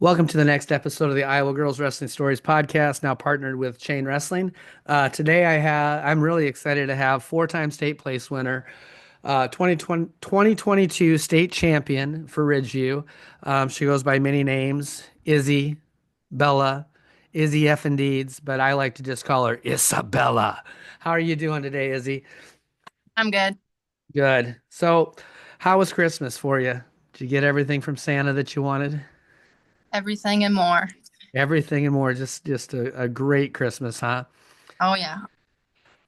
Welcome to the next episode of the Iowa Girls Wrestling Stories podcast, now partnered with Chain Wrestling. Today I'm really excited to have four-time state place winner, 2022 state champion for Ridgeview. She goes by many names, Izzy, Bella, Izzy Deeds, but I like to just call her Isabella. How are you doing today, Izzy? I'm good. Good. So, how was Christmas for you? Did you get everything from Santa that you wanted? Everything and more. Everything and more. Just a great Christmas, huh? Oh yeah.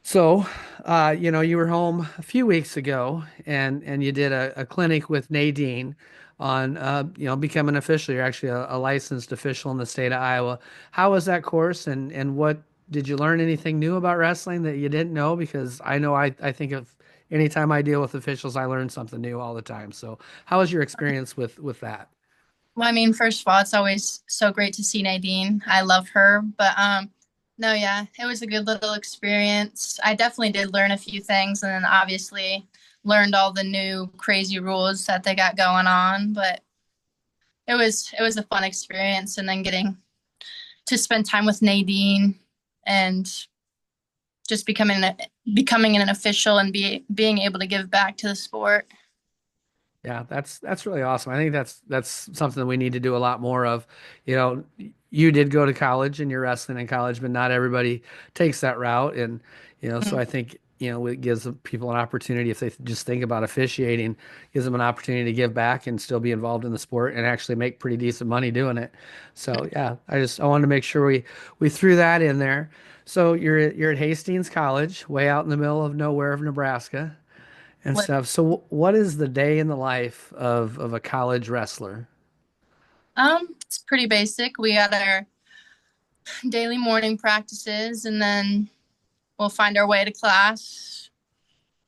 So, you were home a few weeks ago and you did a clinic with Nadine on, becoming official. You're actually a licensed official in the state of Iowa. How was that course and what did you learn anything new about wrestling that you didn't know? Because I know I think of anytime I deal with officials, I learn something new all the time. So, how was your experience with that? Well, I mean, first of all, it's always so great to see Nadine. I love her, but no, yeah, it was a good little experience. I definitely did learn a few things, and then obviously learned all the new crazy rules that they got going on. But it was a fun experience, and then getting to spend time with Nadine and just becoming an official and being able to give back to the sport. Yeah, that's really awesome. I think that's something that we need to do a lot more of. You know, you did go to college and you're wrestling in college, but not everybody takes that route. And, so Mhm. I think, it gives people an opportunity if they just think about officiating, gives them an opportunity to give back and still be involved in the sport and actually make pretty decent money doing it. So yeah, I wanted to make sure we threw that in there. So you're at Hastings College, way out in the middle of nowhere of Nebraska and stuff. So, what is the day in the life of a college wrestler? It's pretty basic. We got our daily morning practices, and then we'll find our way to class.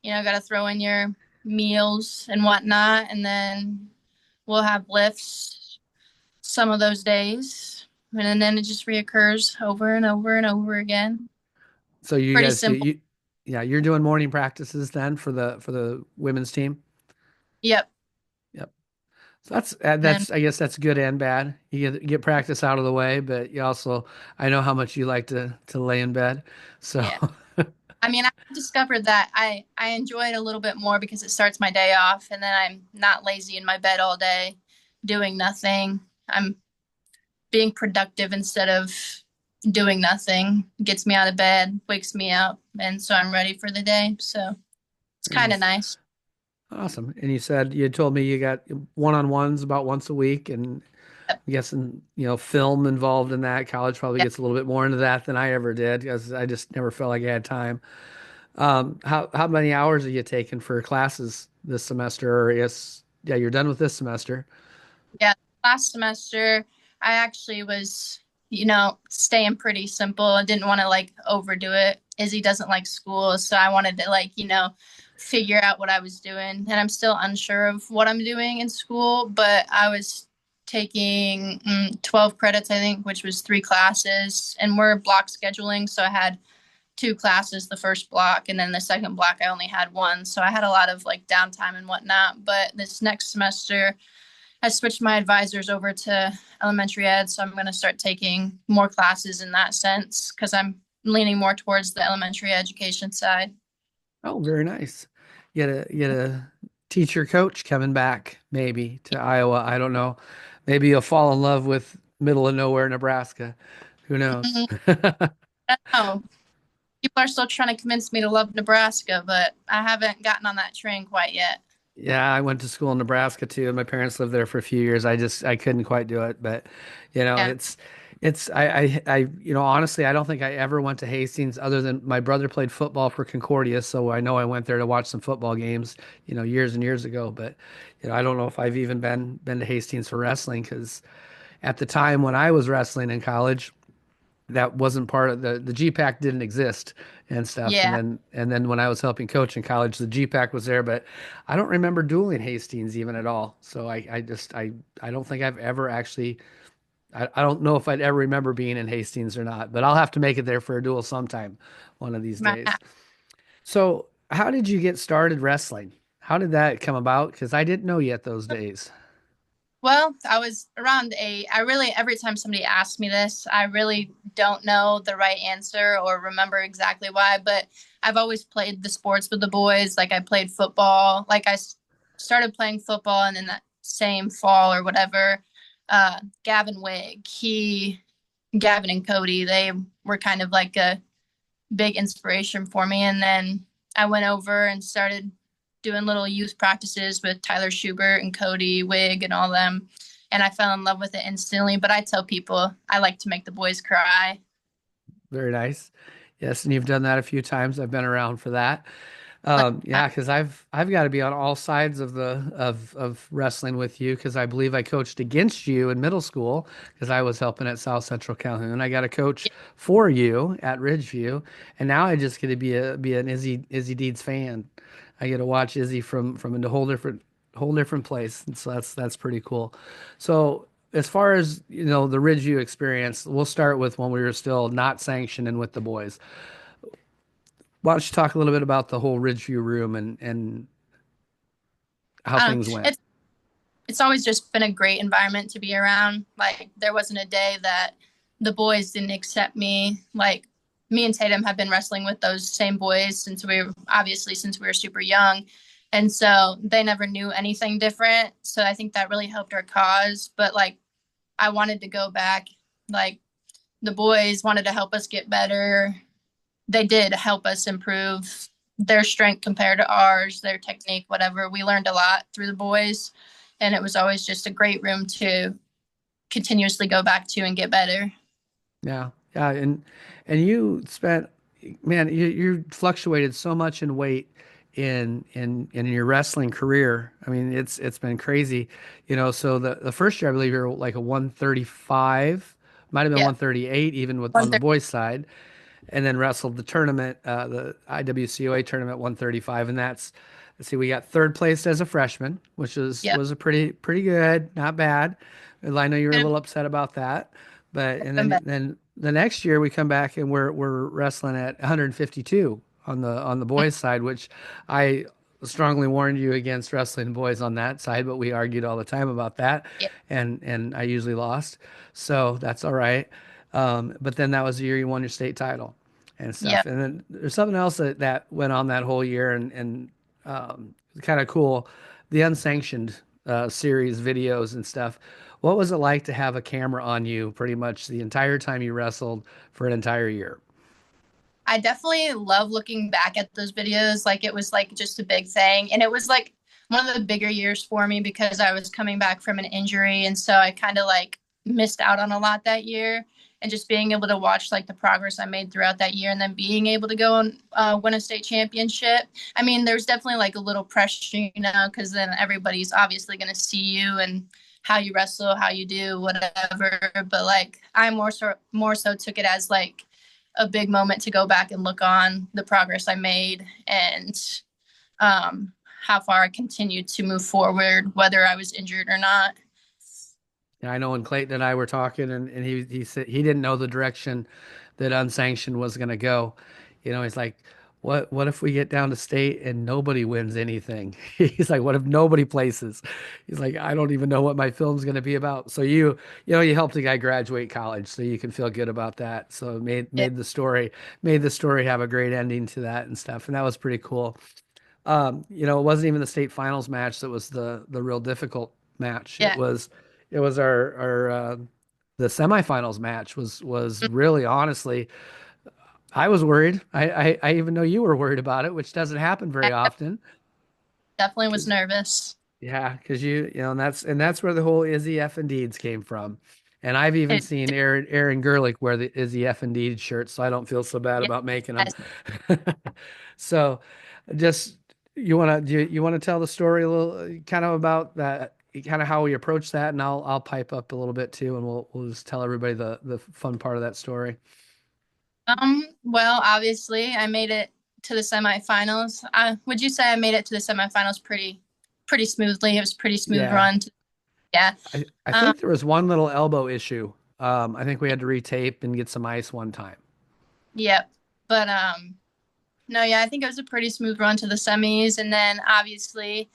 Got to throw in your meals and whatnot, and then we'll have lifts some of those days, and then it just reoccurs over and over and over again. So you Pretty guys do simple. you, yeah, you're doing morning practices then for the women's team. Yep. Yep. So And then that's I guess that's good and bad. You get practice out of the way, but you also I know how much you like to lay in bed. So yeah. I mean, I discovered that I enjoy it a little bit more because it starts my day off, and then I'm not lazy in my bed all day doing nothing. I'm being productive instead of doing nothing. Gets me out of bed, wakes me up, and so I'm ready for the day. So it's very kind of nice. nice. Awesome. And you told me you got one-on-ones about once a week and Yep. I'm guessing, film involved in that. College probably Yep. gets a little bit more into that than I ever did because I just never felt like I had time. How many hours are you taking for classes this semester? Or I guess, yeah, you're done with this semester. Yeah. Last semester, I actually was, staying pretty simple. I didn't want to like overdo it. Izzy doesn't like school, so I wanted to like, figure out what I was doing. And I'm still unsure of what I'm doing in school, but I was taking 12 credits, I think, which was three classes. And we're block scheduling, so I had two classes the first block, and then the second block I only had one, so I had a lot of like downtime and whatnot. But this next semester I switched my advisors over to elementary ed, so I'm going to start taking more classes in that sense because I'm leaning more towards the elementary education side. Oh, very nice. You get a teacher coach coming back maybe to Iowa. I don't know. Maybe you'll fall in love with middle of nowhere Nebraska. Who knows? Mhm. Oh, people are still trying to convince me to love Nebraska, but I haven't gotten on that train quite yet. Yeah, I went to school in Nebraska too, and my parents lived there for a few years. I couldn't quite do it, but Yeah. it's honestly I don't think I ever went to Hastings other than my brother played football for Concordia, so I know I went there to watch some football games, years and years ago. But I don't know if I've even been to Hastings for wrestling because at the time when I was wrestling in college that wasn't part of the GPAC didn't exist and stuff. And Yeah. then when I was helping coach in college, the GPAC was there, but I don't remember dueling Hastings even at all. So I don't think I've ever actually I don't know if I'd ever remember being in Hastings or not, but I'll have to make it there for a duel sometime one of these days. So how did you get started wrestling? How did that come about? Because I didn't know yet those days. Well, I was around eight. I really, every time somebody asks me this, I really don't know the right answer or remember exactly why, but I've always played the sports with the boys. Like I played football. Started playing football, and then that same fall or whatever, Gavin Wig, Gavin and Cody, they were kind of like a big inspiration for me. And then I went over and started doing little youth practices with Tyler Schubert and Cody Wig and all them. And I fell in love with it instantly. But I tell people I like to make the boys cry. Very nice. Yes, and you've done that a few times. I've been around for that. Like, Yeah, because I've got to be on all sides of the of wrestling with you because I believe I coached against you in middle school because I was helping at South Central Calhoun. I got a coach for you at Ridgeview, and now I just get to be an Izzy Deeds fan. I get to watch Izzy from a whole different place, and so that's pretty cool. So as far as the Ridgeview experience, we'll start with when we were still not sanctioned and with the boys. Why don't you talk a little bit about the whole Ridgeview room and how I don't things know. went? It's always just been a great environment to be around. Like there wasn't a day that the boys didn't accept me. Like me and Tatum have been wrestling with those same boys since we were super young. And so they never knew anything different. So I think that really helped our cause. But like I wanted to go back. Like the boys wanted to help us get better. They did help us improve their strength compared to ours, their technique, whatever. We learned a lot through the boys, and it was always just a great room to continuously go back to and get better. Yeah, yeah, and you spent, man, you fluctuated so much in weight in your wrestling career. I mean, it's been crazy, So the first year I believe you were like a 135, might have been Yeah. 138 even with on the 130. boys' side. And then wrestled the tournament, the IWCOA tournament 135, and let's see, we got third place as a freshman, which Yep. was a pretty good, not bad. And I know you were a Could have little upset about that, but and been then better. then the next year we come back and we're wrestling at 152 on the boys side, which I strongly warned you against wrestling boys on that side, but we argued all the time about that, Yeah. and I usually lost, so that's all right. But then that was the year you won your state title and stuff. Yep. And then there's something else that went on that whole year and kind of cool. The unsanctioned series videos and stuff. What was it like to have a camera on you pretty much the entire time you wrestled for an entire year? I definitely love looking back at those videos. Like it was like just a big thing. And it was like one of the bigger years for me because I was coming back from an injury. And so I kind of like missed out on a lot that year. And just being able to watch like the progress I made throughout that year and then being able to go and win a state championship. I mean, there's definitely like a little pressure, because then everybody's obviously going to see you and how you wrestle, how you do, whatever. But like I more so took it as like a big moment to go back and look on the progress I made and how far I continued to move forward, whether I was injured or not. Yeah, I know when Clayton and I were talking, and he said he didn't know the direction that unsanctioned was going to go. He's like, what if we get down to state and nobody wins anything? He's like, what if nobody places? He's like, I don't even know what my film's going to be about. So you helped a guy graduate college, so you can feel good about that. So it Yeah, made the story have a great ending to that and stuff, and that was pretty cool. It wasn't even the state finals match that was the real difficult match. yeah. It was our the semifinals match was really honestly, I was worried. I even know you were worried about it, which doesn't happen very I often. definitely was 'Cause- nervous. yeah, because and that's where the whole Izzy F and Deeds came from. And I've even It, seen Aaron Gerlich wear the Izzy F and Deeds shirt, so I don't feel so bad yeah, about making them. as- So, just you want to tell the story a little, kind of about that, kind of how we approach that, and I'll pipe up a little bit too, and we'll just tell everybody the fun part of that story. well, obviously I made it to the semifinals. Would you say I made it to the semifinals pretty smoothly? It was a pretty smooth Yeah, run. Yeah. I Um, think there was one little elbow issue. I think we had to retape and get some ice one time. yeah. But no, yeah, I think it was a pretty smooth run to the semis, and then obviously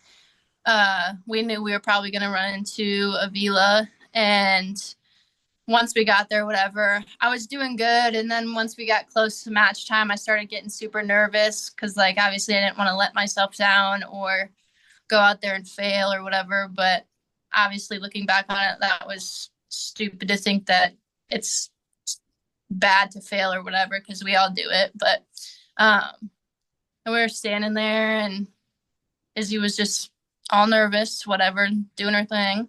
we knew we were probably going to run into Avila. And once we got there, whatever, I was doing good. And then once we got close to match time, I started getting super nervous because, like, obviously I didn't want to let myself down or go out there and fail or whatever. But obviously, looking back on it, that was stupid to think that it's bad to fail or whatever because we all do it. But and we were standing there, and Izzy was just all nervous, whatever, doing her thing.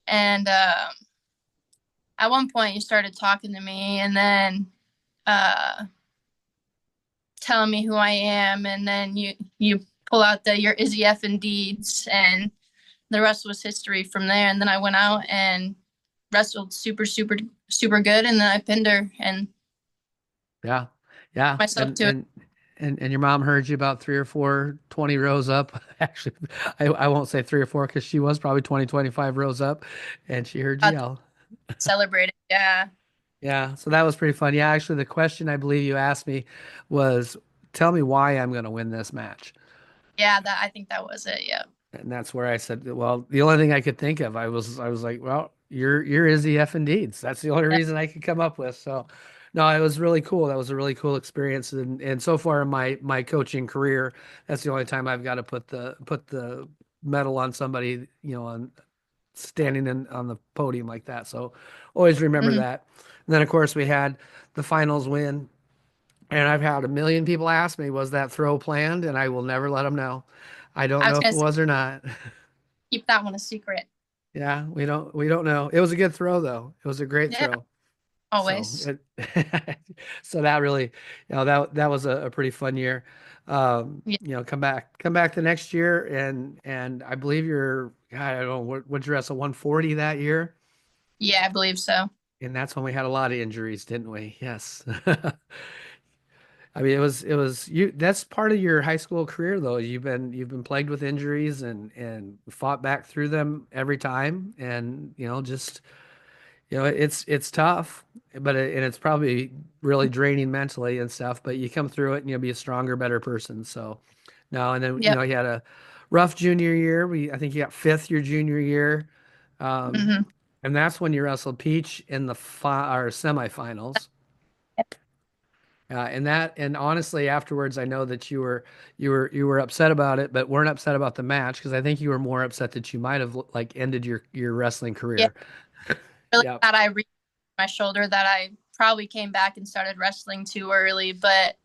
And at one point, you started talking to me, and then uh, telling me who I am, and then you pull out the your Izzy F and Deeds, and the rest was history from there. And then I went out and wrestled super good, and then I pinned her and Yeah. Yeah. myself to it. And your mom heard you about three or four, 20 rows up. Actually, I won't say three or four because she was probably 20, 25 rows up and she heard you yell. Celebrated. Yeah, Yeah. So that was pretty fun. Yeah. Actually, the question I believe you asked me was, tell me why I'm going to win this match. yeah. That I think that was it. Yeah, And that's where I said, well, the only thing I could think of, I was like, well, you're Izzy F and Deeds. That's the only yeah. reason I could come up with. So, no, it was really cool. That was a really cool experience. And so far in my coaching career, that's the only time I've got to put the medal on somebody, on standing on the podium like that. So, always remember Mm-hmm. that. And then of course we had the finals win, and I've had a million people ask me, was that throw planned? And I will never let them know. I don't I was know if gonna it say was or not. keep that one a secret. Yeah, we don't know. It was a good throw though. It was a great Yeah, throw. So always. so that really, that was a pretty fun year. Yeah, Come back the next year, and I believe you're, God, I don't know, what'd you wrestle 140 that year? yeah, I believe so. And that's when we had a lot of injuries, didn't we? Yes. I mean, it was you. That's part of your high school career, though. You've been plagued with injuries and fought back through them every time, and just it's tough, and it's probably really draining mentally and stuff. But you come through it, and you'll be a stronger, better person. So, no, and then Yep. you had a rough junior year. I think you got fifth your junior year, um, Mm-hmm. and that's when you wrestled Peach in the or semifinals. And honestly, afterwards, I know that you were upset about it, but weren't upset about the match because I think you were more upset that you might have like ended your wrestling Yeah, career. really Yeah, glad I re my shoulder that I probably came back and started wrestling too early. But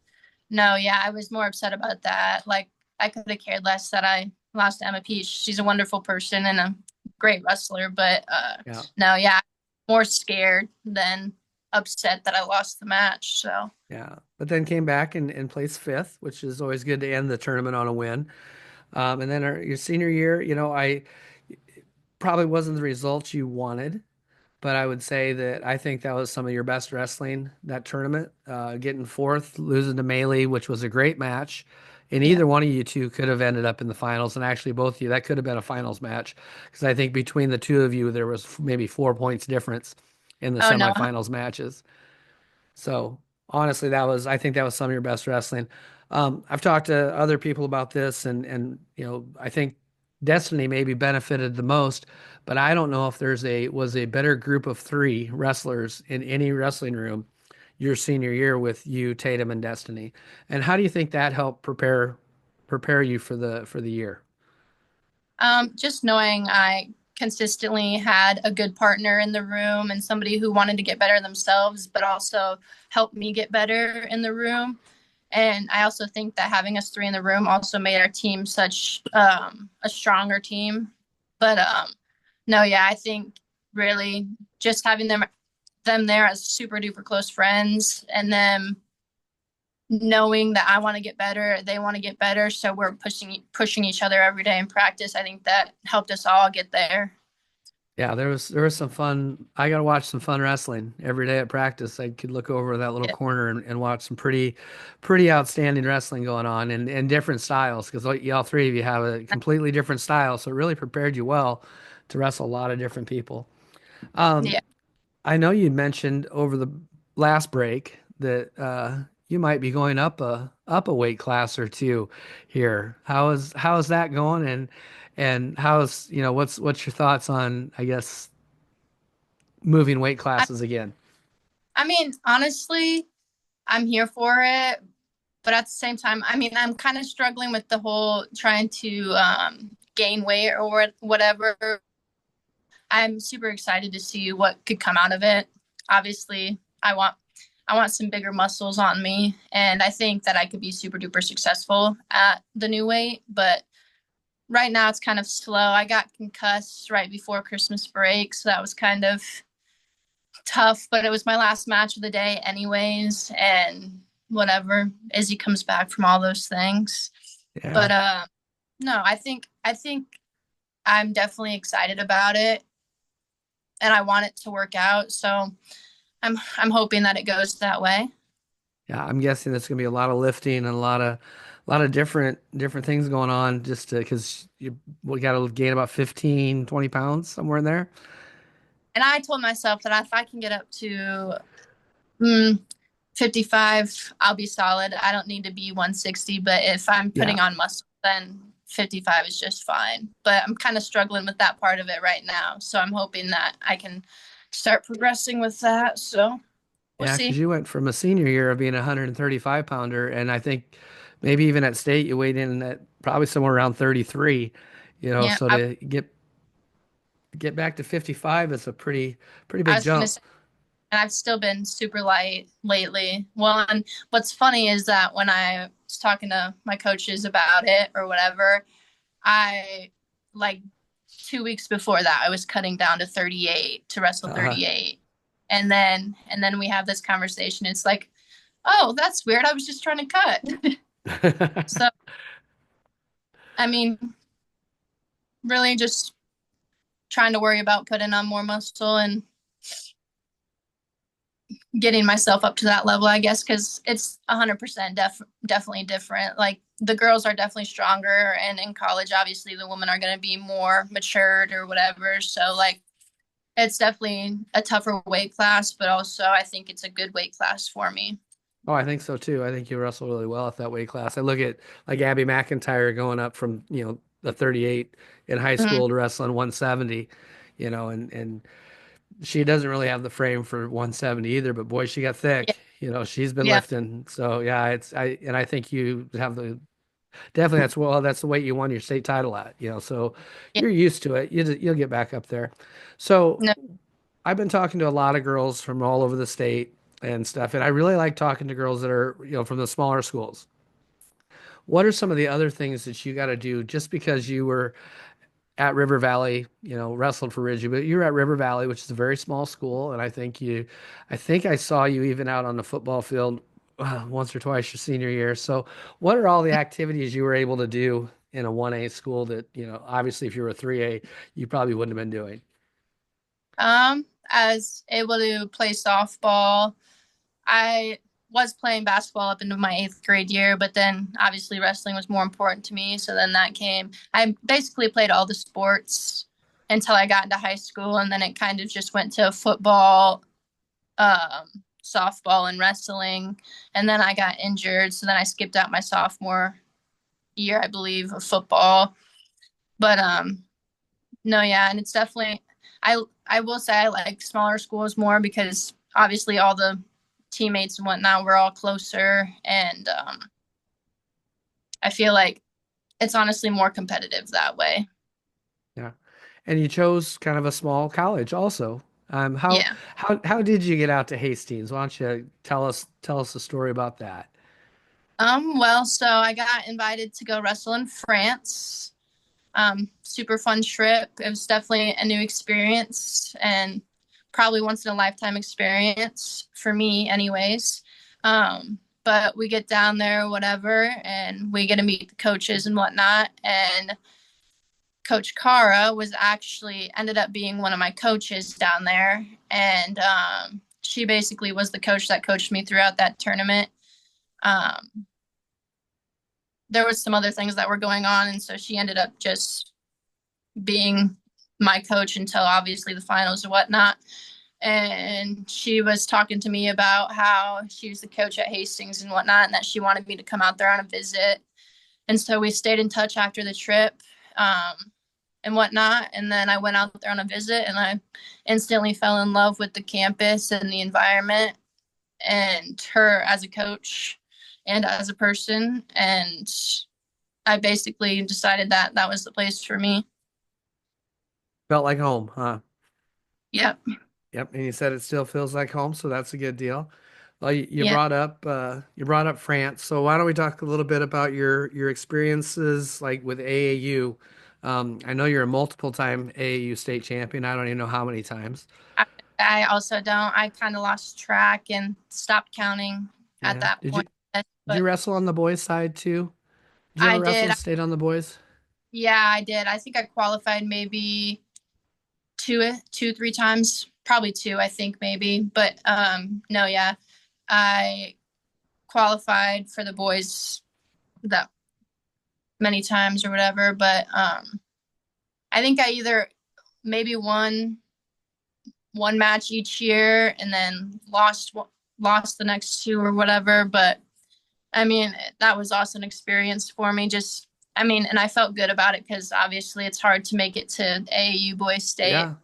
no, yeah, I was more upset about that. Like I could have cared less that I lost to Emma Peach. She's a wonderful person and a great wrestler. But yeah, no, yeah, more scared than upset that I lost the match. So yeah. But then came back and placed fifth, which is always good to end the tournament on a win. And then your senior year, I probably wasn't the results you wanted. But I would say that I think that was some of your best wrestling that tournament. Getting fourth, losing to Melee, which was a great match. And yeah. either one of you two could have ended up in the finals. And actually, both of you, that could have been a finals match. Because I think between the two of you, there was maybe 4 points difference in the Oh no. semifinals matches. So honestly, I think that was some of your best wrestling. I've talked to other people about this, and I think Destiny maybe benefited the most, but I don't know if was a better group of three wrestlers in any wrestling room your senior year with you, Tatum, and Destiny. And how do you think that helped prepare you for the year? Just knowing I consistently had a good partner in the room and somebody who wanted to get better themselves, but also helped me get better in the room. And I also think that having us three in the room also made our team such a stronger team. But no, yeah, I think really just having them there as super duper close friends, and then knowing that I want to get better, they want to get better, so we're pushing each other every day in practice. I think that helped us all get there. Yeah, there was some fun. I got to watch some fun wrestling every day at practice. I could look over that little Yeah, corner and watch some pretty outstanding wrestling going on and different styles because all three of you have a completely different style. So it really prepared you well to wrestle a lot of different people. Um, yeah. I know you mentioned over the last break that you might be going up a weight class or two here. How is that going? And how's, what's your thoughts on, I guess, moving weight I, classes again? I mean, honestly, I'm here for it, but at the same time, I mean, I'm kind of struggling with the whole trying to gain weight or whatever. I'm super excited to see what could come out of it. Obviously, I want some bigger muscles on me, and I think that I could be super duper successful at the new weight, but right now it's kind of slow. I got concussed right before Christmas break, so that was kind of tough, but it was my last match of the day anyways, and whatever. Izzy comes back from all those things. Yeah. But no, I think I'm definitely excited about it and I want it to work out. So I'm hoping that it goes that way. Yeah, I'm guessing there's gonna be a lot of lifting and a lot of different things going on just because we got to gain about 15, 20 pounds somewhere in there. And I told myself that if I can get up to mm, 55, I'll be solid. I don't need to be 160, but if I'm Yeah. putting on muscle, then 55 is just fine. But I'm kind of struggling with that part of it right now. So I'm hoping that I can start progressing with that. So we'll Yeah, because see. you went from a senior year of being a 135 pounder, and I think maybe even at state you weighed in at probably somewhere around 33, Yeah, so to get back to 55 is a pretty I big was going to jump. say, and I've still been super light lately. Well, and what's funny is that when I was talking to my coaches about it or whatever, I like 2 weeks before that, I was cutting down to 38 to wrestle Uh, 38. And then we have this conversation. It's like, oh, that's weird. I was just trying to cut. So, I mean, really just trying to worry about putting on more muscle and getting myself up to that level, I guess, because it's 100% definitely different. Like the girls are definitely stronger, and in college, obviously, the women are going to be more matured or whatever. So, like, it's definitely a tougher weight class, but also I think it's a good weight class for me. Oh, I think so too. I think you wrestle really well at that weight class. I look at like Abby McIntyre going up from, the 38 in high Mm-hmm. school to wrestling 170, and she doesn't really have the frame for 170 either, but boy, she got Yeah, thick. She's been yeah, lifting. So yeah, I think you have definitely that's the weight you won your state title at, so yeah. you're used to it. You'll get back up there. So No, I've been talking to a lot of girls from all over the state and stuff, and I really like talking to girls that are, from the smaller schools. What are some of the other things that you got to do just because you were at River Valley, wrestled for Ridgey, but you're at River Valley, which is a very small school, and I think I saw you even out on the football field once or twice your senior year. So, what are all the activities you were able to do in a 1A school that, obviously if you were a 3A, you probably wouldn't have been doing? I was able to play softball. I was playing basketball up into my eighth grade year, but then obviously wrestling was more important to me. So then that came. I basically played all the sports until I got into high school, and then it kind of just went to football, softball, and wrestling. And then I got injured, so then I skipped out my sophomore year, I believe, of football. But no, yeah, and it's definitely I will say I like smaller schools more because obviously all the teammates and whatnot we're all closer, and I feel like it's honestly more competitive that way. Yeah. And you chose kind of a small college also. Um, how Yeah. how did you get out to Hastings? Why don't you tell us a story about that? Well, so I got invited to go wrestle in France. Super fun trip. It was definitely a new experience and probably once in a lifetime experience for me, anyways. But we get down there, whatever, and we get to meet the coaches and whatnot. And Coach Kara was actually ended up being one of my coaches down there, and she basically was the coach that coached me throughout that tournament. Um, there was some other things that were going on, and so she ended up just being my coach until obviously the finals and whatnot. And she was talking to me about how she was the coach at Hastings and whatnot, and that she wanted me to come out there on a visit. And so we stayed in touch after the trip. Um, and whatnot. And then I went out there on a visit and I instantly fell in love with the campus and the environment and her as a coach and as a person. And I basically decided that that was the place for me. Felt like home, huh? Yep. Yep. And you said it still feels like home, so that's a good deal. Well, Yeah. you brought up France. So why don't we talk a little bit about your experiences like with AAU? I know you're a multiple time AAU state champion. I don't even know how many times. I, I also don't. I kind of lost track and stopped counting at Yeah. that point. Did you But wrestle on the boys' side too? Did you I ever wrestle did. the state on the boys? Yeah, I did. I think I qualified maybe two, 3 times, probably two, I think maybe. But no, yeah, I qualified for the boys that many times or whatever. But I think I either maybe won one match each year and then lost the next two or whatever. But I mean, that was also an experience for me. Just I mean, and I felt good about it because obviously it's hard to make it to AAU boys state. Yeah.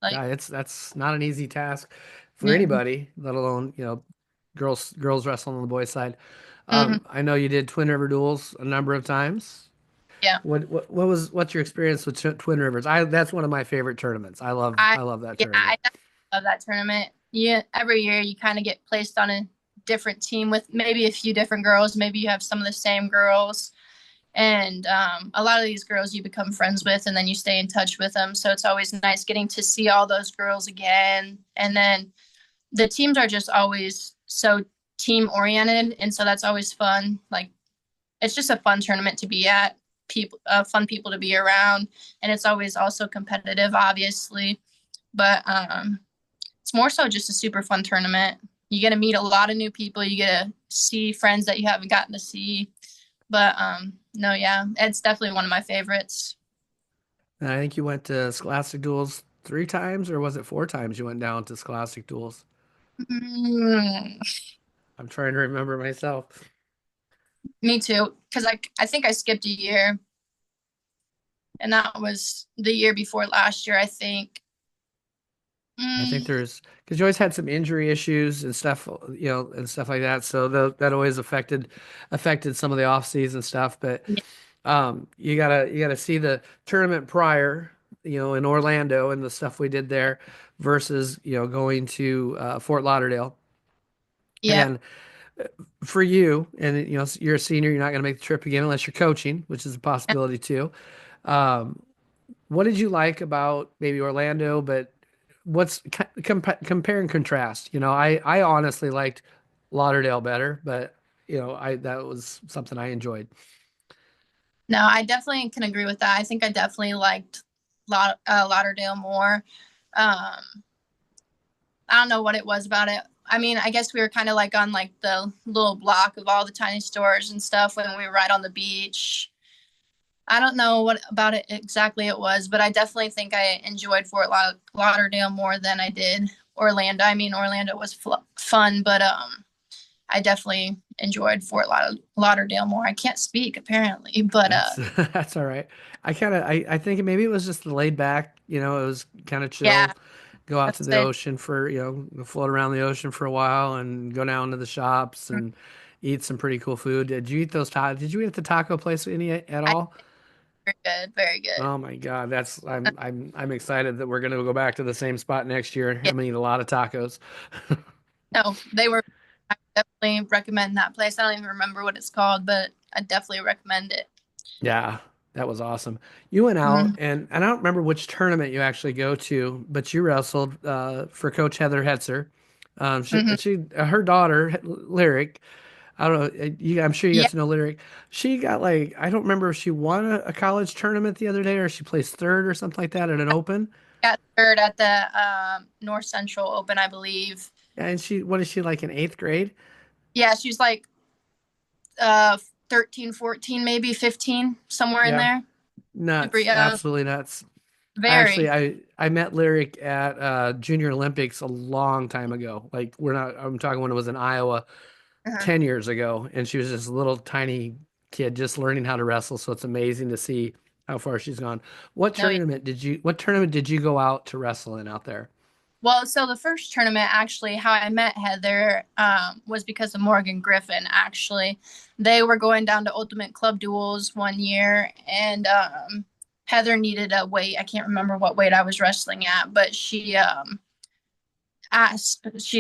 Like, Yeah, it's that's not an easy task for yeah. anybody, let alone, girls wrestling on the boys' side. Hmm. I know you did Twin River duels a number of times. Yeah. What's your experience with Twin Rivers? I That's one of my favorite tournaments. I I love that yeah, tournament. I definitely love that tournament. Yeah, every year you kind of get placed on a different team with maybe a few different girls. Maybe you have some of the same girls, and a lot of these girls you become friends with, and then you stay in touch with them. So it's always nice getting to see all those girls again. And then the teams are just always so team oriented, and so that's always fun. Like it's just a fun tournament to be at. Fun people to be around, and it's always also competitive, obviously. But it's more so just a super fun tournament. You get to meet a lot of new people. You get to see friends that you haven't gotten to see. But no, yeah, it's definitely one of my favorites. And I think you went to Scholastic Duels 3 times, or was it 4 times you went down to Scholastic Duels? Mm, I'm trying to remember myself. me too, because I think I skipped a year, and that was the year before last year, I think. I think Mm, because you always had some injury issues and stuff, and stuff like that. So that always affected some of the off season stuff. But yeah, you gotta see the tournament prior, in Orlando and the stuff we did there versus going to Fort Lauderdale. yeah. And for you, and you're a senior, you're not gonna make the trip again unless you're coaching, which is a possibility too. Um, what did you like about maybe Orlando, but what's compare and contrast? I honestly liked Lauderdale better, but I that was something I enjoyed. No, I definitely can agree with that. I think I definitely liked Lauderdale more. Um, I don't know what it was about it. I mean, I guess we were kind of like on like the little block of all the tiny stores and stuff when we were right on the beach. I don't know what about it exactly it was, but I definitely think I enjoyed Lauderdale more than I did Orlando. I mean, Orlando was fun, but I definitely enjoyed Lauderdale more. I can't speak apparently, but That's that's all right. I think maybe it was just the laid back, it was kind of yeah, chill. Go out to that's the it. ocean for, float around the ocean for a while and go down to the shops and eat some pretty cool food. Did you eat at the taco place any at I all? very good, very good. Oh my God, I'm excited that we're gonna go back to the same spot next year. I'm Yeah, gonna eat a lot of tacos. no, they were. I definitely recommend that place. I don't even remember what it's called, but I definitely recommend it. Yeah, that was awesome. You went out Mm-hmm. and I don't remember which tournament you actually go to, but you wrestled for Coach Heather Hetzer. Mm-hmm. Her daughter, Lyric. I don't know. I'm sure you got Yeah, to know Lyric. She got like I don't remember if she won a college tournament the other day or she placed third or something like that at an open. got third at the North Central Open, I believe. And what is she like in eighth grade? Yeah, she's like uh 13, 14, maybe 15, somewhere in Yeah, there. Super nuts, young. absolutely nuts. Very. I met Lyric at Junior Olympics a long time ago. Like I'm talking when it was in Iowa Uh-huh. 10 years ago, and she was just a little tiny kid just learning how to wrestle. So it's amazing to see how far she's gone. No, yeah. What tournament did you go out to wrestle in out there? Well, so the first tournament, actually, how I met Heather was because of Morgan Griffin, actually. They were going down to Ultimate Club Duels one year, and Heather needed a weight. I can't remember what weight I was wrestling at, but she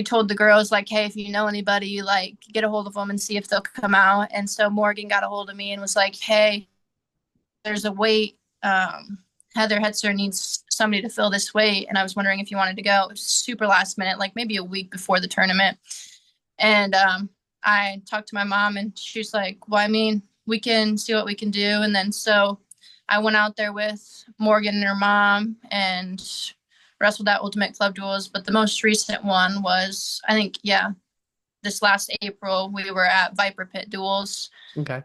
told the girls, like, hey, if you know anybody, like, get a hold of them and see if they'll come out. And so Morgan got a hold of me and was like, hey, there's a weight. Heather Hetzer needs somebody to fill this weight, and I was wondering if you wanted to go. It was super last minute, like maybe a week before the tournament. And I talked to my mom, and she's like, well, I mean, we can see what we can do. And then so I went out there with Morgan and her mom and wrestled at Ultimate Club Duels. But the most recent one was, I think, yeah, this last April, we were at Viper Pit Duels. Okay.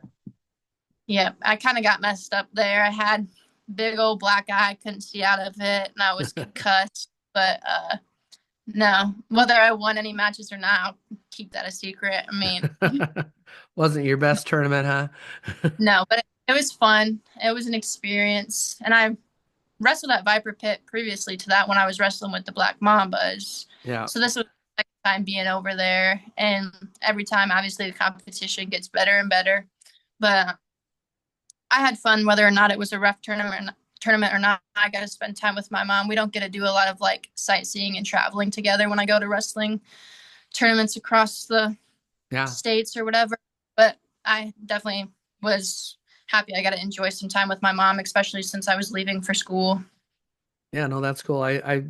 Yeah, I kind of got messed up there. I had big old black eye, couldn't see out of it, and I was concussed. But no, whether I won any matches or not, I'll keep that a secret. I mean, Wasn't your best tournament, huh? no, but it was fun. It was an experience, and I wrestled at Viper Pit previously to that when I was wrestling with the Black Mambas. Yeah. So this was the second time being over there, and every time, obviously, the competition gets better and better. But I had fun whether or not it was a rough tournament or not. I got to spend time with my mom. We don't get to do a lot of like sightseeing and traveling together when I go to wrestling tournaments across the Yeah. states or whatever. But I definitely was happy I got to enjoy some time with my mom, especially since I was leaving for school. Yeah, no, that's cool. I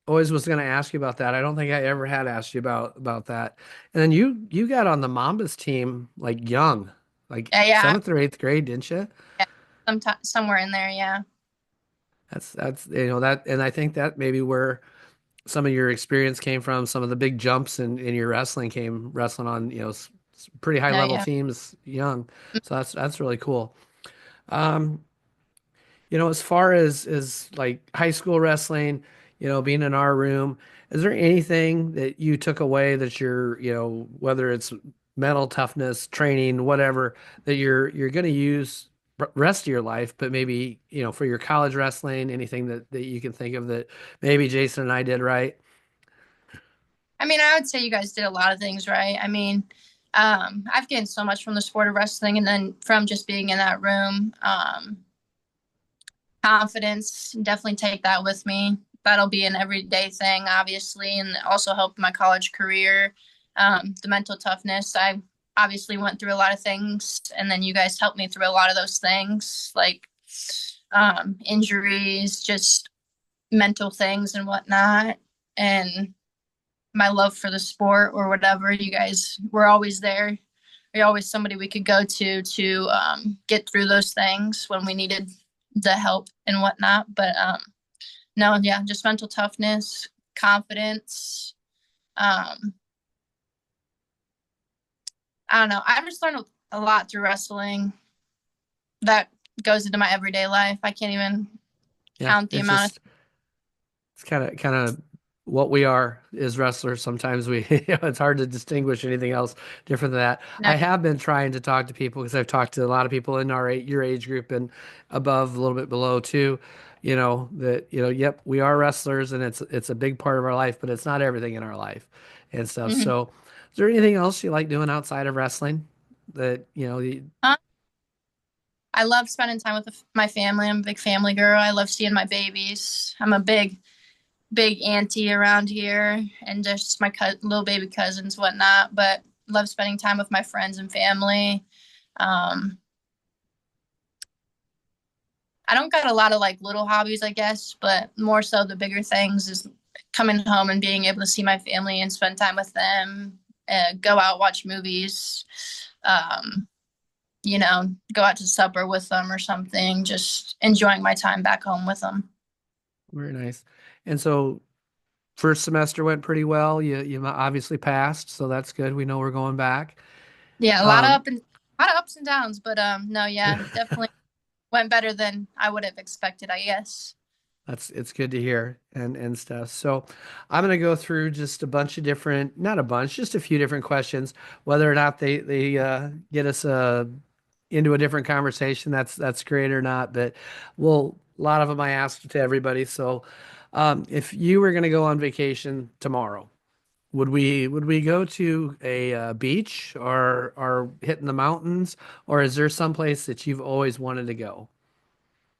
always was going to ask you about that. I don't think I ever had asked you about that. And then you got on the Mambas team like young, like Yeah, seventh or eighth grade, didn't you? yeah, sometime somewhere in there. Yeah, That's that, and I think that maybe where some of your experience came from, some of the big jumps in your wrestling came wrestling on pretty high no, level yeah. teams young. So that's really cool. Um, as far as like high school wrestling, being in our room, is there anything that you took away that whether it's mental toughness, training, whatever, that you're going to use rest of your life, but maybe, for your college wrestling, anything that you can think of that maybe Jason and I did right? I mean, I would say you guys did a lot of things right. I mean, I've gained so much from the sport of wrestling, and then from just being in that room. Confidence, definitely take that with me. That'll be an everyday thing, obviously, and also help my college career. The mental toughness, I obviously went through a lot of things, and then you guys helped me through a lot of those things, like injuries, just mental things and whatnot. And my love for the sport or whatever, you guys were always there. You're always somebody we could go to get through those things when we needed the help and whatnot. But no, yeah, just mental toughness, confidence. Um, I don't know. I just learned a lot through wrestling that goes into my everyday life. I can't even Yeah, count the it's amount of. just it's kind of what we are as wrestlers. Sometimes it's hard to distinguish anything else different than that. No, I have been trying to talk to people because I've talked to a lot of people in your age group and above, a little bit below too. That yep, we are wrestlers and it's a big part of our life, but it's not everything in our life and stuff. mm-hmm. So, is there anything else you like doing outside of wrestling that I love spending time with my family. I'm a big family girl. I love seeing my babies. I'm a big auntie around here and just my little baby cousins, whatnot. But love spending time with my friends and family. Um, I don't got a lot of like little hobbies, I guess, but more so the bigger things is coming home and being able to see my family and spend time with them, go out, watch movies, um, go out to supper with them or something, just enjoying my time back home with them. very nice. And so first semester went pretty well. You obviously passed, so that's good. We know we're going back. Yeah, Um, a lot of ups and downs, but no, yeah, definitely went better than I would have expected, I guess. it's good to hear and stuff. So I'm gonna go through just a bunch of just a few different questions, whether or not they get us into a different conversation. That's great or not, but well, a lot of them I asked to everybody. So, if you were going to go on vacation tomorrow, would we go to a beach or hit in the mountains, or is there some place that you've always wanted to go?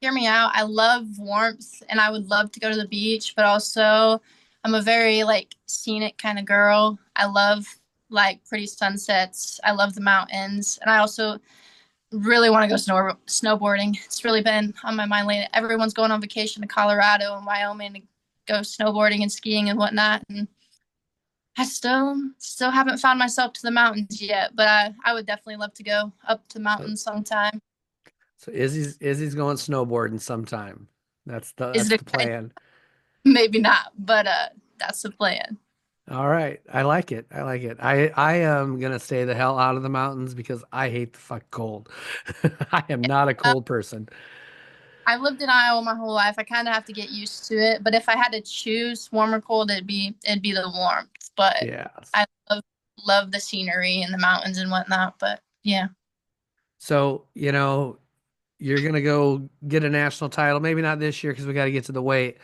Hear me out. I love warmth and I would love to go to the beach, but also I'm a very like scenic kind of girl. I love like pretty sunsets. I love the mountains, and I also really want to go snowboarding. It's really been on my mind lately. Everyone's going on vacation to Colorado and Wyoming to go snowboarding and skiing and whatnot, and I still haven't found myself to the mountains yet. But I would definitely love to go up to the So, mountains sometime. so Izzy's going snowboarding sometime. Is That's it the a good? plan. Maybe not, but that's the plan. All right. I like it. I like it. I am gonna stay the hell out of the mountains because I hate the fuck cold. I am not a cold person. I've lived in Iowa my whole life. I kind of have to get used to it. But if I had to choose warm or cold, it'd be the warmth. But Yes. I love the scenery and the mountains and whatnot. But yeah, So, you're gonna go get a national title. Maybe not this year because we got to get to the weight,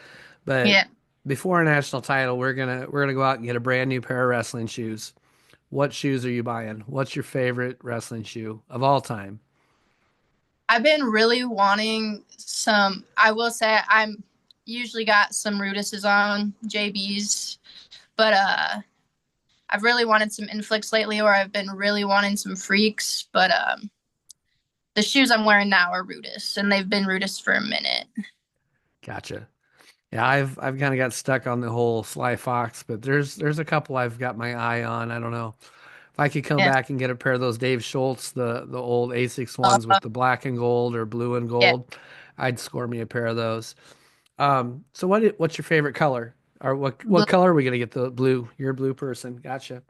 but yeah. before a national title, we're gonna go out and get a brand new pair of wrestling shoes. What shoes are you buying? What's your favorite wrestling shoe of all time? I've been really wanting some. I will say I'm usually got some Rudises on JBs, but I've really wanted some Inflicts lately, or I've been really wanting some Freaks. But the shoes I'm wearing now are Rudis, and they've been Rudis for a minute. Gotcha. Yeah, I've kind of got stuck on the whole Sly Fox, but there's a couple I've got my eye on. I don't know if I could come Yeah. back and get a pair of those Dave Schultz, the old Asics ones with the black and gold or blue and Yeah. gold. I'd score me a pair of those. So what's your favorite color? Or what Blue, color are we gonna get the blue? You're a blue person. Gotcha.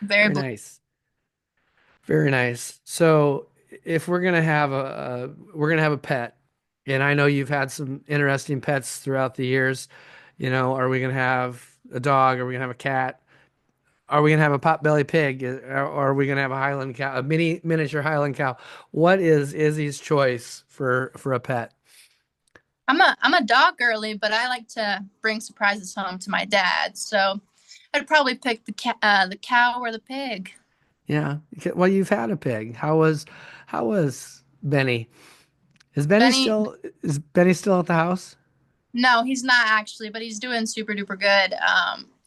very Very blue. nice. Very nice. So if we're gonna have a pet, and I know you've had some interesting pets throughout the years, are we gonna have a dog? Are we gonna have a cat? Are we gonna have a potbelly pig? Or are we gonna have a Highland cow, a miniature Highland cow? What is Izzy's choice for a pet? I'm a dog girly, but I like to bring surprises home to my dad. So I'd probably pick the cow or the pig. Yeah. Well, you've had a pig. How was Benny? Benny, Is Benny still at the house? no, he's not actually, but he's doing super duper good.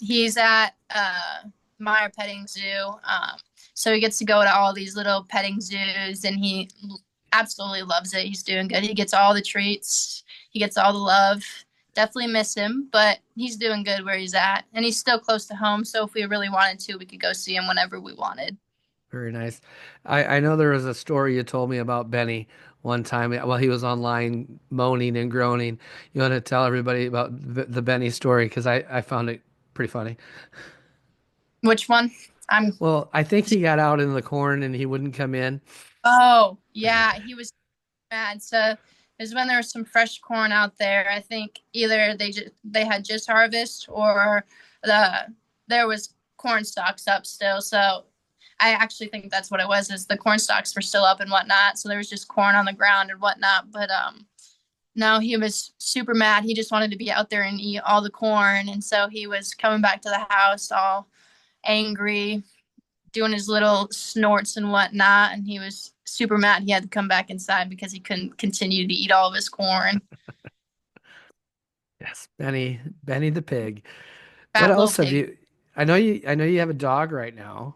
He's at Meyer Petting Zoo, so he gets to go to all these little petting zoos, and he absolutely loves it. He's doing good. He gets all the treats. He gets all the love. Definitely miss him, but he's doing good where he's at, and he's still close to home. So if we really wanted to, we could go see him whenever we wanted. Very nice. I know there was a story you told me about Benny one time while he was online moaning and groaning. You want to tell everybody about the Benny story because I found it pretty funny. Which one? I'm. Well, I think he got out in the corn and he wouldn't come in. Oh yeah, he was mad. So it was when there was some fresh corn out there. I think either they had just harvest, or the there was corn stalks up still. So I actually think that's what it was. Is the corn stalks were still up and whatnot. So there was just corn on the ground and whatnot. But no, he was super mad. He just wanted to be out there and eat all the corn, and so he was coming back to the house all angry, doing his little snorts and whatnot, and he was super mad. He had to come back inside because he couldn't continue to eat all of his corn. Yes, Benny the pig. What Fat little else have pig. you? I know you have a dog right now.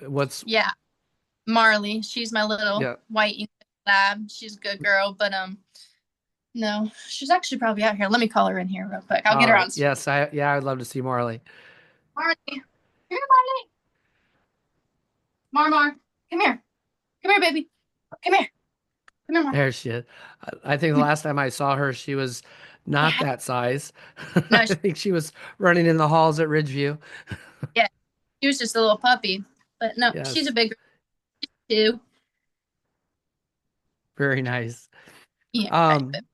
What's Yeah, Marley. She's my little yeah. white English lab. She's a good girl, but no, she's actually probably out here. Let me call her in here real quick. I'll All get her right. on. Yes, I'd love to see Marley. Marley, come here, Marley. Mar, come here. Come here, baby. Come here. Come here, Mar. There she is. I think the last time I saw her, she was not Yeah. that size. No, I think she was running in the halls at Ridgeview. yeah, she was just a little puppy, but no, she's a Yes, big girl too. very nice. Yeah, right. But Um,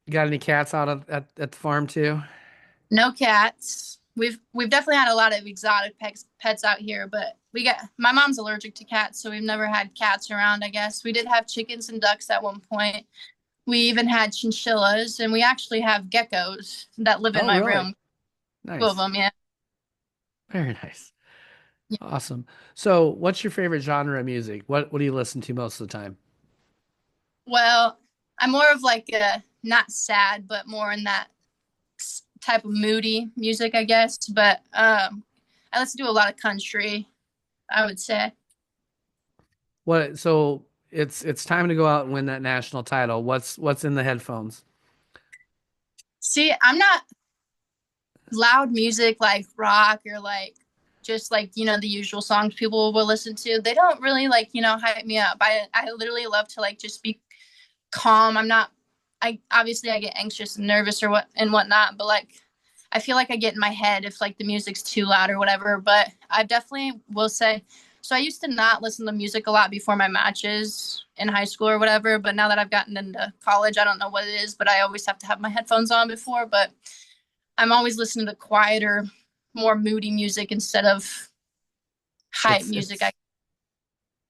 got any cats out at the farm too? no cats. we've definitely had a lot of exotic pets out here, but we got my mom's allergic to cats, so we've never had cats around, I guess. We did have chickens and ducks at one point. We even had chinchillas, and we actually have geckos that live in Oh, my really? room. Two of Nice. them, yeah. Very nice. Yeah. Awesome. So, what's your favorite genre of music? What do you listen to most of the time? Well, I'm more of like a not sad, but more in that type of moody music, I guess. But I listen to a lot of country, I would say. So it's time to go out and win that national title. What's in the headphones? See, I'm not loud music like rock or like just like the usual songs people will listen to. They don't really like hype me up. I literally love to like just be calm. I'm not. I obviously I get anxious and nervous or whatnot, but like I feel like I get in my head if like the music's too loud or whatever. But I definitely will say. So I used to not listen to music a lot before my matches in high school or whatever. But now that I've gotten into college, I don't know what it is, but I always have to have my headphones on before. But I'm always listening to quieter, more moody music instead of hype music. It's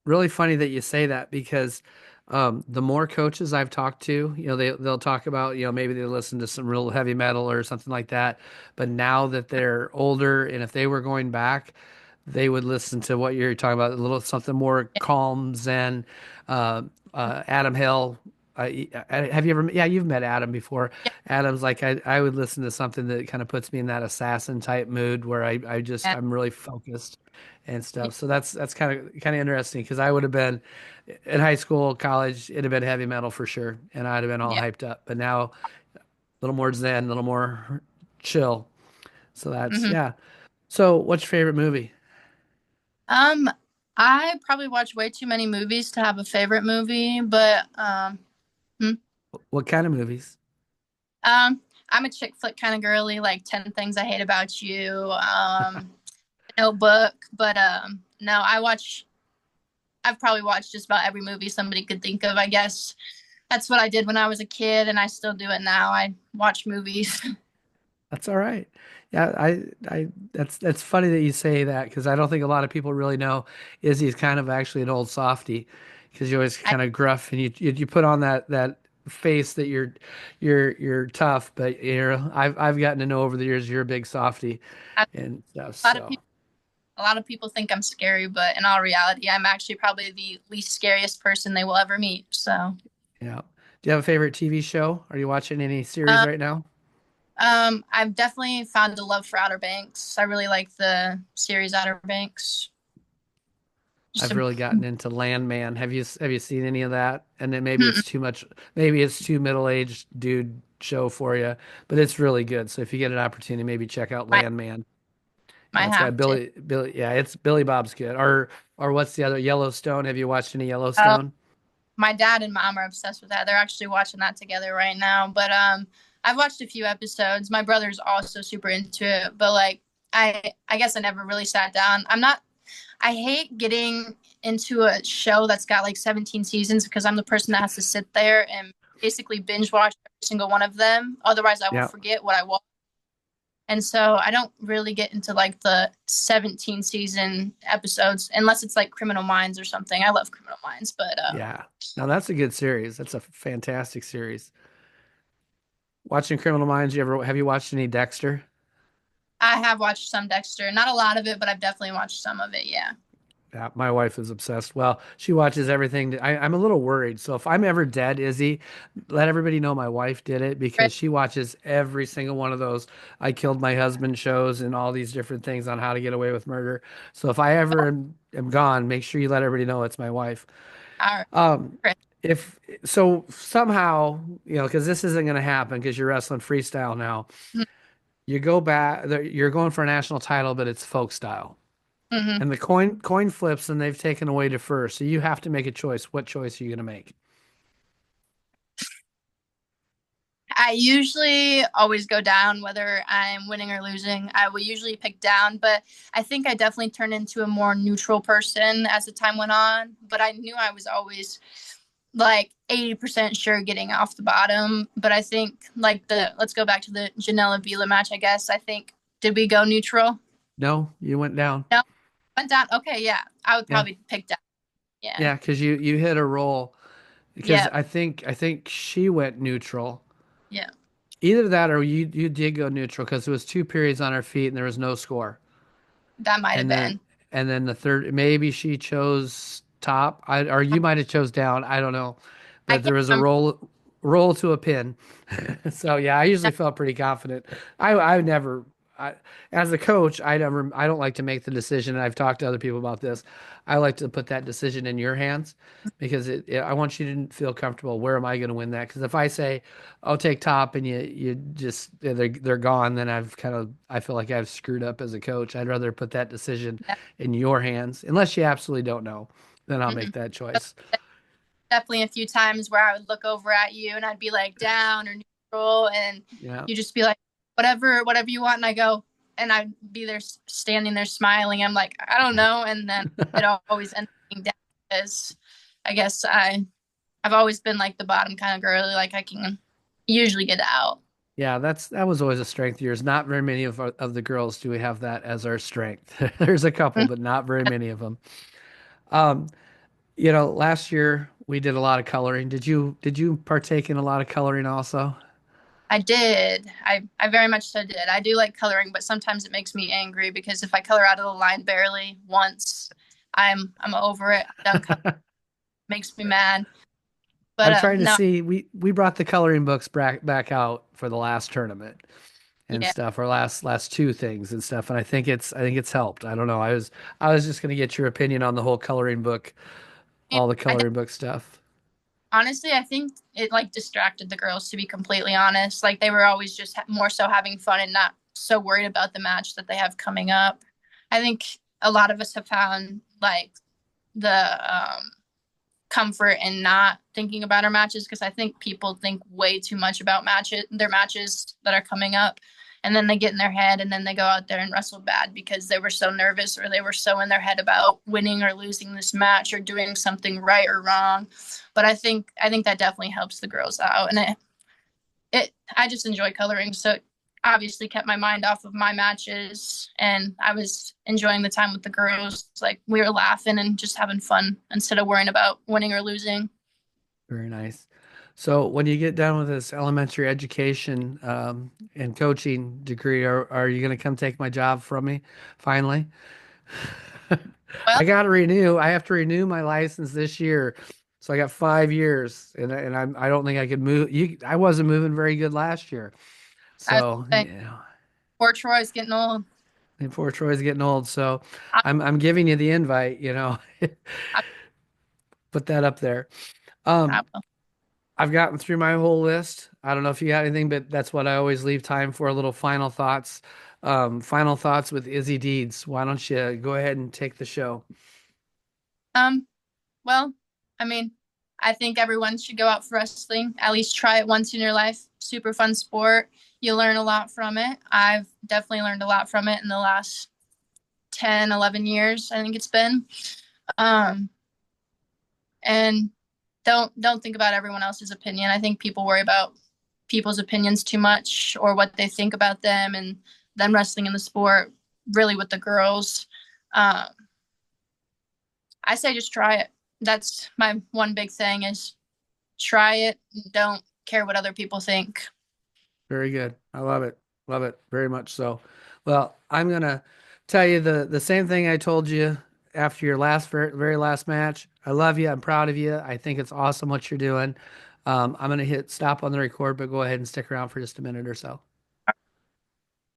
really funny that you say that because the more coaches I've talked to, they'll talk about, maybe they listen to some real heavy metal or something like that. But now that they're older, and if they were going back, they would listen to what you're talking about, a little something more calm, zen. Adam Hill. Have you ever? Yeah, you've met Adam before. Yeah, Adam's like I would listen to something that kind of puts me in that assassin type mood where yeah, I'm really focused and yeah, stuff. So that's kind of interesting because I would have been in high school, college, it'd have been heavy metal for sure, and I'd have been all yeah. hyped up. But now, a little more zen, a little more chill. So that's Hmm. yeah. So what's your favorite movie? Um, I probably watch way too many movies to have a favorite movie, but hmm. What kind of movies? um, I'm a chick flick kind of girly, like 10 Things I Hate About You, Notebook, but no, I've probably watched just about every movie somebody could think of, I guess. That's what I did when I was a kid, and I still do it now. I watch movies. That's all right. Yeah, that's funny that you say that because I don't think a lot of people really know Izzy's kind of actually an old softie because you're always I, kind of gruff and you put on that face that you're tough, but I've gotten to know over the years you're a big softie I, and stuff. a lot of So people, a lot of people think I'm scary, but in all reality, I'm actually probably the least scariest person they will ever meet. So, yeah. Do you have a favorite TV show? Are you watching any series um, right now? I've definitely found a love for Outer Banks. I really like the series Outer Banks. Just I've a, really gotten into Landman. Have you seen any of that? And then maybe it's mm-mm, too much. Maybe it's too middle-aged dude show for you, but it's really good. So if you get an opportunity, maybe check out might Landman. Yeah, might it's got have to. Billy. Yeah, it's Billy Bob's good. Or what's the other Yellowstone? Have you watched any Uh, Yellowstone? my dad and mom are obsessed with that. They're actually watching that together right now. But I've watched a few episodes. My brother's also super into it, but like I guess I never really sat down. I'm not. I hate getting into a show that's got like 17 seasons because I'm the person that has to sit there and basically binge watch every single one of them. Otherwise, I will Yeah, forget what I watched. And so I don't really get into like the 17 season episodes unless it's like Criminal Minds or something. I love Criminal Minds, but yeah. Now that's a good series. That's a fantastic series. Watching Criminal Minds. Have you watched any Dexter? I have watched some Dexter. Not a lot of it, but I've definitely watched some of it. Yeah. Yeah, my wife is obsessed. Well, she watches everything. I'm a little worried. So if I'm ever dead, Izzy, let everybody know my wife did it because she watches every single one of those I killed my husband shows and all these different things on how to get away with murder. So if I ever am gone, make sure you let everybody know it's my wife. All Um, right. if so somehow, because this isn't going to happen because you're wrestling freestyle now, you go back, you're going for a national title, but it's folk style. Mm-hmm. And the coin flips and they've taken away to first. So you have to make a choice. What choice are you going to make? I usually always go down, whether I'm winning or losing. I will usually pick down, but I think I definitely turned into a more neutral person as the time went on. But I knew I was always like 80% sure getting off the bottom. But I think like let's go back to the Janela Vila match, I guess. I think Did we go neutral? No, you went down. No, went down. Okay, yeah. I would Yeah. probably pick down. Yeah. Yeah, because you hit a roll because Yeah. I think she went neutral. Yeah. Either that or you did go neutral because it was 2 periods on her feet and there was no score. That might have And then been. and then the third maybe she chose top or you might have chose down. I don't know. I But there can't was a remember. roll to a pin. So yeah, I usually felt pretty confident. I never I, as a coach, I don't like to make the decision. And I've talked to other people about this. I like to put that decision in your hands because I want you to feel comfortable. Where am I going to win that? Because if I say, "I'll take top," and you just they're gone, then I feel like I've screwed up as a coach. I'd rather put that decision Yeah. in your hands, unless you absolutely don't know. Then I'll make Mhm. that choice. Definitely a few times where I would look over at you and I'd be like down or neutral, and Yeah. you just be like, whatever you want. And I go, and I'd be there standing there smiling. I'm like, I don't know. And then it always ends up being down because I guess I've always been like the bottom kind of girly. Like I can usually get out. Yeah, that was always a strength of yours. Not very many of the girls do we have that as our strength. There's a couple, but not very many of them. Um, last year we did a lot of coloring. Did you partake in a lot of coloring also? I did. I very much so did. I do like coloring, but sometimes it makes me angry because if I color out of the line barely once, I'm over it. Done color makes me mad. But I'm trying to no, see. We brought the coloring books back out for the last tournament and yeah. stuff, or last two things and stuff, and I think it's helped. I don't know. I was just gonna get your opinion on the whole coloring book, all the I coloring book stuff. honestly, I think it like distracted the girls, to be completely honest. Like they were always just more so having fun and not so worried about the match that they have coming up. I think a lot of us have found like the comfort in not thinking about our matches because I think people think way too much about their matches that are coming up. And then they get in their head and then they go out there and wrestle bad because they were so nervous or they were so in their head about winning or losing this match or doing something right or wrong. But I think that definitely helps the girls out. And I just enjoy coloring. So it obviously kept my mind off of my matches and I was enjoying the time with the girls. Like we were laughing and just having fun instead of worrying about winning or losing. Very nice. So when you get done with this elementary education and coaching degree, are you going to come take my job from me finally? Well, I got to renew. I have to renew my license this year. So I got 5 years and I don't think I could move. I wasn't moving very good last year. I was So, saying, poor Troy's getting old. and poor Troy's getting old. So I, I'm giving you the invite, I, put that up there. I Um, will. I've gotten through my whole list. I don't know if you got anything, but that's what I always leave time for a little final thoughts. Final thoughts with Izzy Deeds. Why don't you go ahead and take the show? Um, well, I mean, I think everyone should go out for wrestling. At least try it once in your life. Super fun sport. You learn a lot from it. I've definitely learned a lot from it in the last 10, 11 years, I think it's been. Um, and don't think about everyone else's opinion. I think people worry about people's opinions too much or what they think about them and them wrestling in the sport. Really, with the girls, um, I say just try it. That's my one big thing is try it. Don't care what other people think. Very good. I love it. Love it very much so. Well, I'm gonna tell you the same thing I told you after your very last match. I love you. I'm proud of you. I think it's awesome what you're doing. I'm gonna hit stop on the record, but go ahead and stick around for just a minute or so.